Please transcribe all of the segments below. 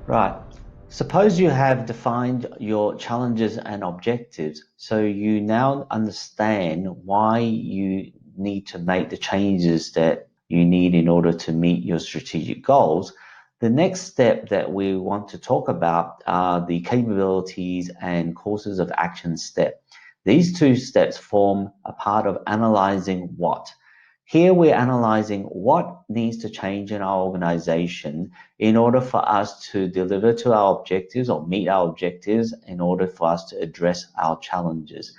Right. Suppose you have defined your challenges and objectives, so you now understand why you need to make the changes that you need in order to meet your strategic goals. The next step that we want to talk about are the capabilities and courses of action step. These two steps form a part of analyzing what. Here we're analyzing what needs to change in our organization in order for us to deliver to our objectives or meet our objectives in order for us to address our challenges.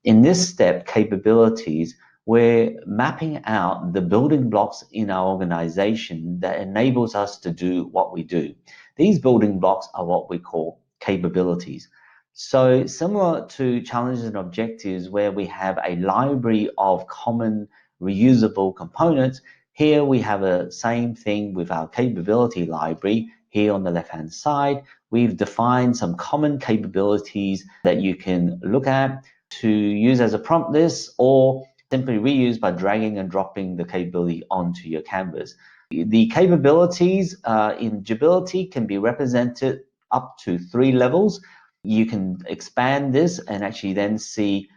In this step, capabilities, we're mapping out the building blocks in our organization that enables us to do what we do. These building blocks are what we call capabilities. So similar to challenges and objectives where we have a library of common reusable components, here we have a same thing with our capability library. Here on the left-hand side, we've defined some common capabilities that you can look at to use as a prompt list or simply reuse by dragging and dropping the capability onto your canvas. The capabilities in Jibility can be represented up to 3 levels. You can expand this and actually then see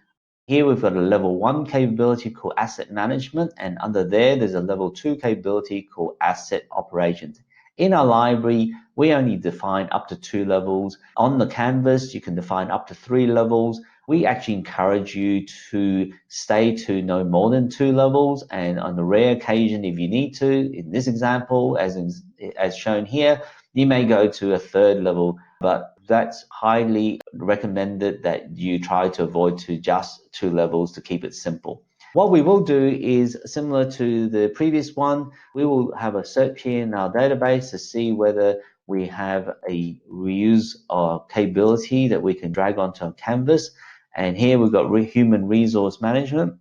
here we've got a level 1 capability called asset management, and under there's a level 2 capability called asset operations. In our library, we only define up to 2 levels. On the canvas, you can define up to 3 levels. We actually encourage you to stay to no more than 2 levels, and on the rare occasion, if you need to, in this example, as shown here, you may go to a 3rd level, but that's highly recommended that you try to avoid to just 2 levels to keep it simple. What we will do is similar to the previous one, we will have a search here in our database to see whether we have a reuse or capability that we can drag onto a canvas. And here we've got human resource management,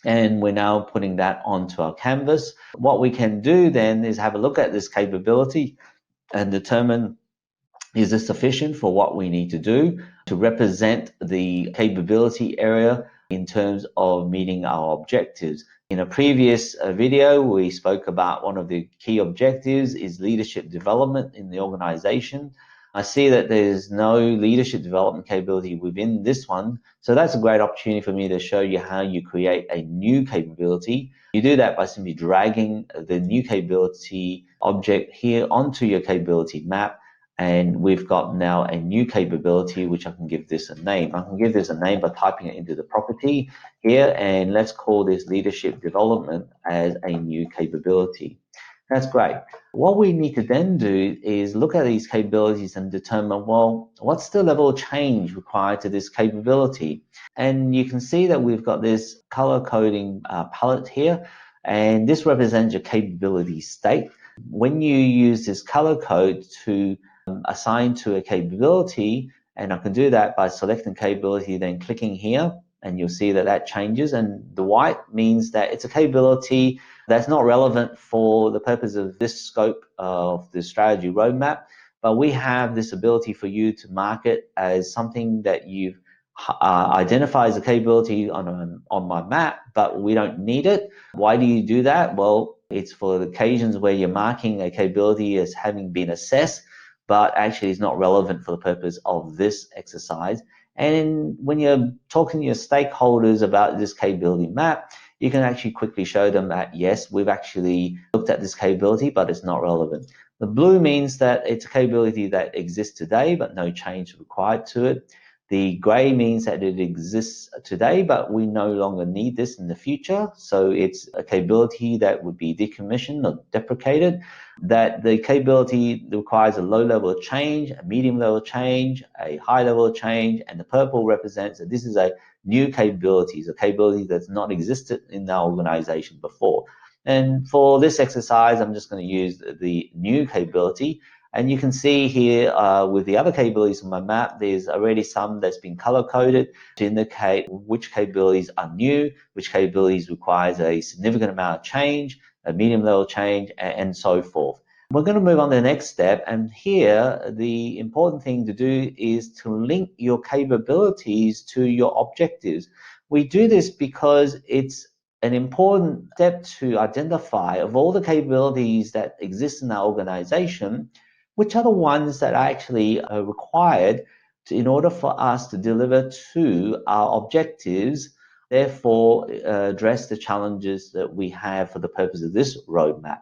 and we're now putting that onto our canvas. What we can do then is have a look at this capability and determine, is this sufficient for what we need to do to represent the capability area in terms of meeting our objectives? In a previous video, we spoke about one of the key objectives is leadership development in the organization. I see that there's no leadership development capability within this one, so that's a great opportunity for me to show you how you create a new capability. You do that by simply dragging the new capability object here onto your capability map, and we've got now a new capability which I can give this a name. I can give this a name by typing it into the property here, and let's call this leadership development as a new capability. That's great. What we need to then do is look at these capabilities and determine, well, what's the level of change required to this capability? And you can see that we've got this color coding palette here, and this represents your capability state. When you use this color code to assign to a capability, and I can do that by selecting capability, then clicking here, and you'll see that that changes. And the white means that it's a capability that's not relevant for the purpose of this scope of the strategy roadmap, but we have this ability for you to mark it as something that you've identified as a capability on my map, but we don't need it. Why do you do that? Well, it's for the occasions where you're marking a capability as having been assessed, but actually is not relevant for the purpose of this exercise. And when you're talking to your stakeholders about this capability map, you can actually quickly show them that, yes, we've actually looked at this capability, but it's not relevant. The blue means that it's a capability that exists today, but no change required to it. The gray means that it exists today, but we no longer need this in the future. So it's a capability that would be decommissioned or deprecated. That the capability requires a low level of change, a medium level of change, a high level of change, and the purple represents that this is a new capability, a capability that's not existed in our organization before. And for this exercise, I'm just going to use the new capability. And you can see here with the other capabilities on my map, there's already some that's been color-coded to indicate which capabilities are new, which capabilities requires a significant amount of change, a medium level change, and so forth. We're going to move on to the next step, and here the important thing to do is to link your capabilities to your objectives. We do this because it's an important step to identify of all the capabilities that exist in our organization, which are the ones that are actually required in order for us to deliver to our objectives, therefore address the challenges that we have for the purpose of this roadmap.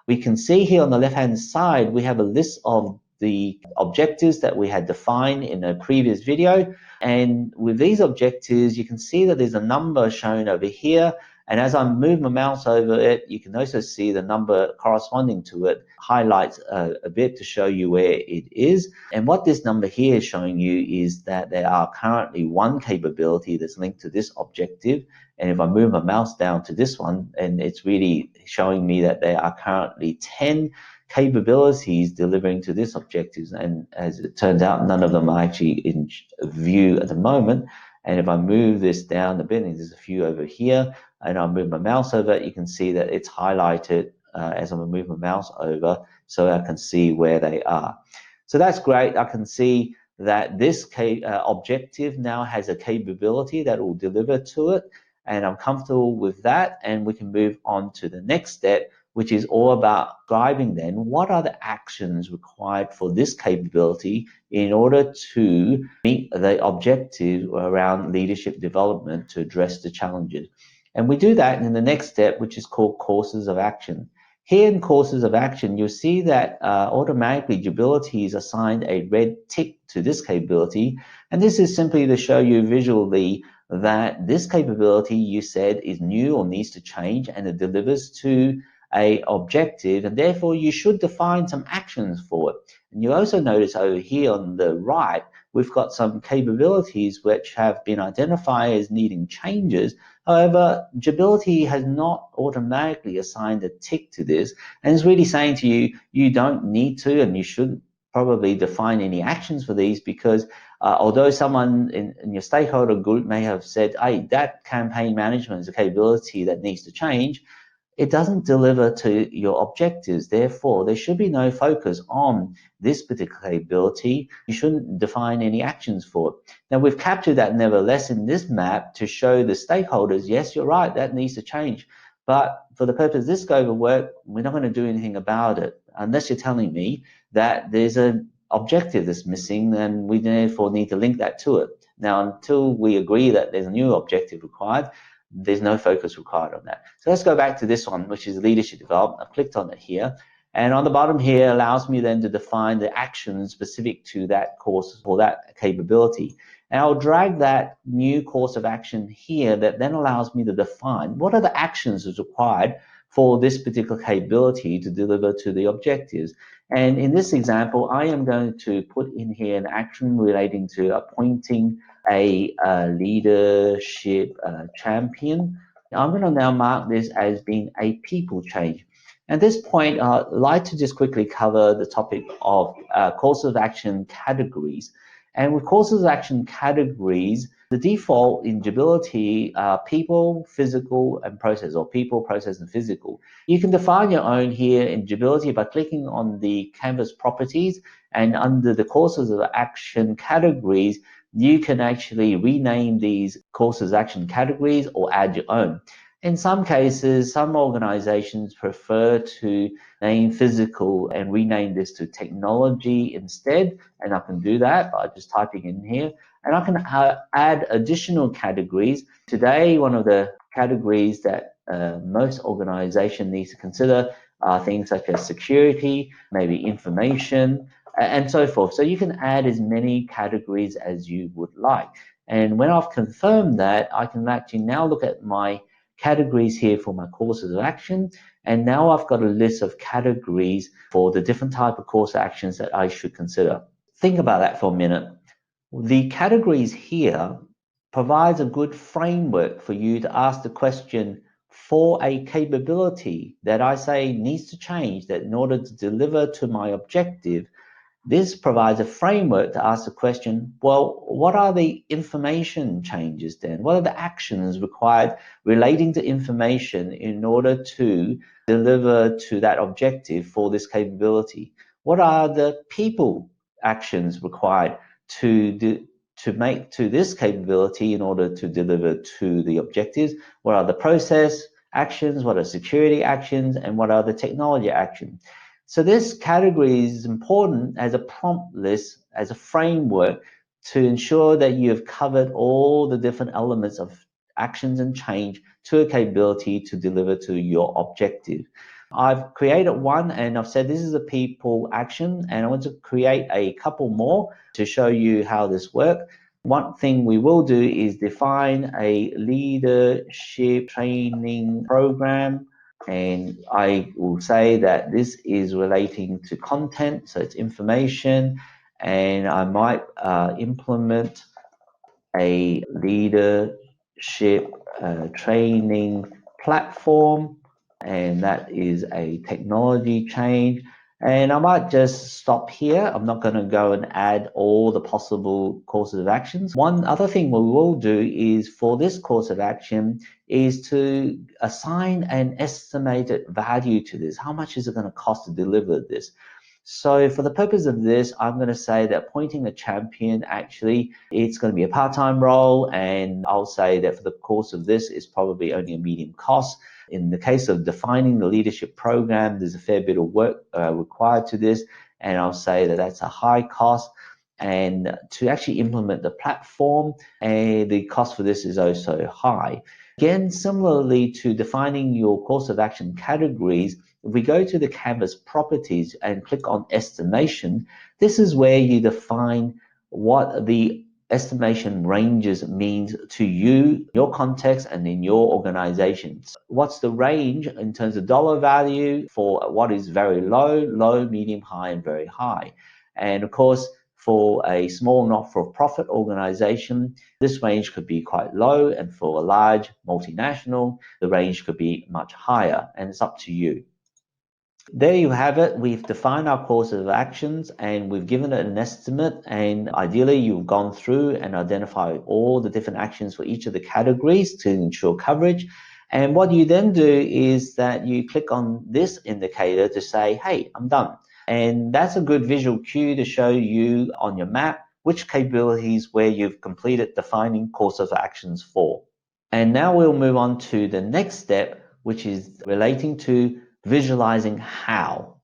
We can see here on the left-hand side, we have a list of the objectives that we had defined in a previous video. And with these objectives, you can see that there's a number shown over here. And as I move my mouse over it, you can also see the number corresponding to it highlights a bit to show you where it is. And what this number here is showing you is that there are currently one capability that's linked to this objective. And if I move my mouse down to this one, and it's really showing me that there are currently 10 capabilities delivering to this objective. And as it turns out, none of them are actually in view at the moment. And if I move this down a bit, and there's a few over here, and I'll move my mouse over it, you can see that it's highlighted as I'm moving my mouse over, so I can see where they are. So that's great. I can see that this objective now has a capability that will deliver to it, and I'm comfortable with that, and we can move on to the next step, which is all about describing then what are the actions required for this capability in order to meet the objective around leadership development to address the challenges. And we do that in the next step, which is called courses of action. Here in courses of action, you'll see that automatically Jibility is assigned a red tick to this capability. And this is simply to show you visually that this capability you said is new or needs to change, and it delivers to an objective, and therefore you should define some actions for it. And you also notice over here on the right, we've got some capabilities which have been identified as needing changes. However, Jibility has not automatically assigned a tick to this, and it's really saying to you, you don't need to, and you shouldn't probably define any actions for these, because although someone in your stakeholder group may have said, hey, that campaign management is a capability that needs to change, it doesn't deliver to your objectives. Therefore, there should be no focus on this particular capability. You shouldn't define any actions for it. Now, we've captured that nevertheless in this map to show the stakeholders, yes, you're right, that needs to change. But for the purpose of this scope of work, we're not going to do anything about it unless you're telling me that there's an objective that's missing, and we therefore need to link that to it. Now, until we agree that there's a new objective required, there's no focus required on that. So let's go back to this one, which is leadership development. I've clicked on it here. And on the bottom here allows me then to define the actions specific to that course or that capability. And I'll drag that new course of action here that then allows me to define what are the actions that's required for this particular capability to deliver to the objectives. And in this example, I am going to put in here an action relating to appointing a leadership champion. I'm going to now mark this as being a people change. At this point, I'd like to just quickly cover the topic of courses of action categories. And with courses of action categories, the default in Jibility are people, physical, and process, or people, process, and physical. You can define your own here in Jibility by clicking on the canvas properties, and under the courses of action categories, you can actually rename these courses action categories or add your own. In some cases, some organizations prefer to name physical and rename this to technology instead, and I can do that by just typing in here. And I can add additional categories. Today, one of the categories that most organizations need to consider are things such as security, maybe information, and so forth. So you can add as many categories as you would like. And when I've confirmed that, I can actually now look at my categories here for my courses of action. And now I've got a list of categories for the different type of course actions that I should consider. Think about that for a minute. The categories here provides a good framework for you to ask the question for a capability that I say needs to change, that in order to deliver to my objective, this provides a framework to ask the question, well, what are the information changes then? What are the actions required relating to information in order to deliver to that objective for this capability? What are the people actions required to make to this capability in order to deliver to the objectives? What are the process actions? What are security actions? And what are the technology actions? So this category is important as a prompt list, as a framework to ensure that you have covered all the different elements of actions and change to a capability to deliver to your objective. I've created one and I've said this is a people action, and I want to create a couple more to show you how this works. One thing we will do is define a leadership training program, and I will say that this is relating to content, so it's information, and I might implement a leadership training platform, and that is a technology change. And I might just stop here. I'm not going to go and add all the possible courses of actions. One other thing we will do is for this course of action is to assign an estimated value to this. How much is it going to cost to deliver this? So for the purpose of this, I'm going to say that appointing a champion, actually, it's going to be a part-time role, and I'll say that for the course of this, it's probably only a medium cost. In the case of defining the leadership program, there's a fair bit of work required to this, and I'll say that that's a high cost. And to actually implement the platform, the cost for this is also high. Again, similarly to defining your course of action categories, if we go to the Canvas properties and click on estimation, this is where you define what the estimation ranges means to you, your context, and in your organization. What's the range in terms of dollar value for what is very low, low, medium, high, and very high? And of course, for a small not-for-profit organization, this range could be quite low, and for a large multinational, the range could be much higher, and it's up to you. There you have it. We've defined our course of actions and we've given it an estimate, and ideally you've gone through and identified all the different actions for each of the categories to ensure coverage. And what you then do is that you click on this indicator to say, hey, I'm done. And that's a good visual cue to show you on your map which capabilities where you've completed defining course of actions for. And now we'll move on to the next step, which is relating to visualizing how.